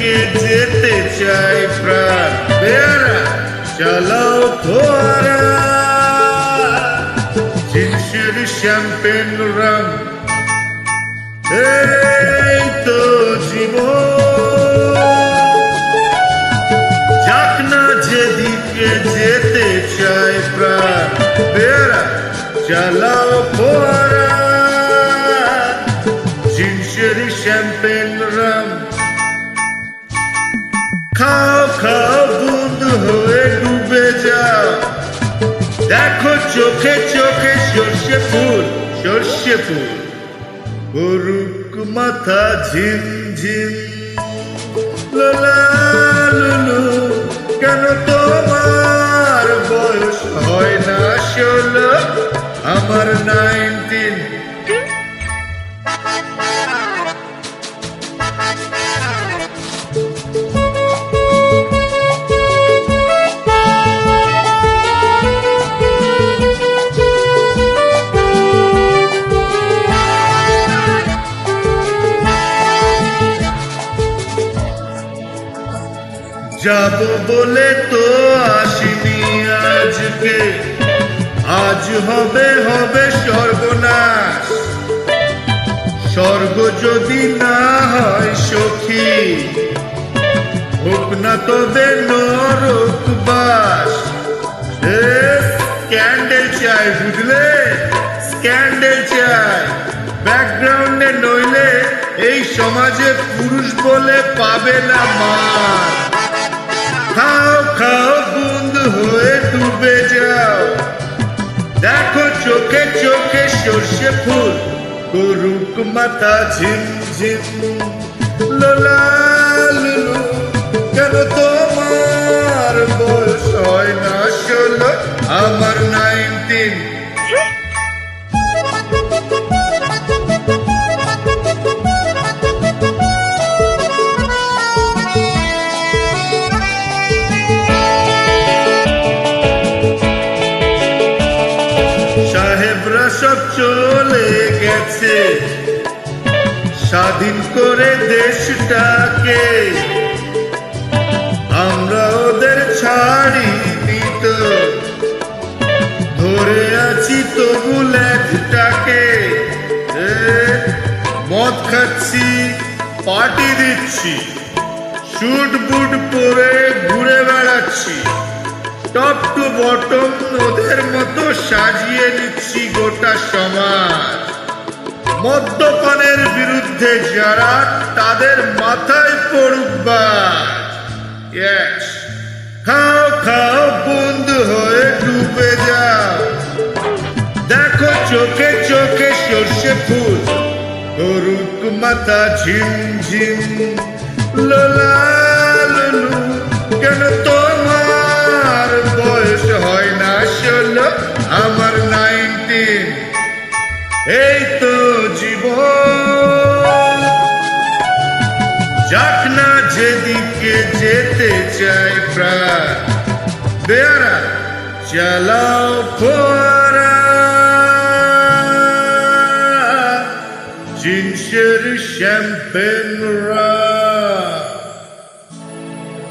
যেদিকে যেতে চাই প্রাণ বেয়ারা চালাও ফোয়ারা জিন্সের শ্যাম্পেন রাম এই তো জীবন যাক না যেদিকে যেতে চাই প্রাণ বেয়ারা চালাও ফোয়ারা জিন্সের শ্যাম্পেন রাম খাও খাও বুঁদ হয়ে ডুবে যাও দেখো চোখে চোখে সর্ষে ফুল করুক মাথা ঝিম ঝিম লোলা লুলু কেন তোমার বয়স হয় না 16 আমার 19 যাব বলে তো আসিনি আজকে আজ হবে সর্বনাশ স্বর্গ যদি না হয় সখী হোক না তবে নরকবাস স্ক্যান্ডেল চাই বুঝলে স্ক্যান্ডেল চাই ব্যাকগ্রাউন্ডে নইলে এই সমাজে পুরুষ বলে পাবে না মান খাও খাও বুঁদ হয়ে ডুবে যাও দেখো চোখে চোখে সর্ষে ফুল করুক মাথা ঝিম ঝিম লোলা লুলু কেন তোমার বয়স হয় না 16 আমার 19 সাহেবরা সব চলে গেছে স্বাধীন করে দেশটাকে আমরা ওদের ছাড়িনি তো ধরে আছি তবু লেজটাকে মদ খাচ্ছি পার্টি দিচ্ছি শুট বুট পরে ঘুরে বেড়াচ্ছি টপ টু বটম ওদের মতো সাজিয়ে নিচ্ছি গোটা সমাজ মদ্যপানের বিরুদ্ধে যারা তাদের মাথায় পড়ুক বাজ খাও খাও বুঁদ হয়ে ডুবে যাও দেখো চোখে চোখে সর্ষে ফুল করুক মাথা ঝিম ঝিম লোলা লুলু কেন তোমার বয়স হয় না 16 আমার 19 এই তো জীবন যাক না যেদিকে যেতে চাই প্রাণ বেয়ারা চালাও ফোয়ারা জিন্সের শ্যাম্পেন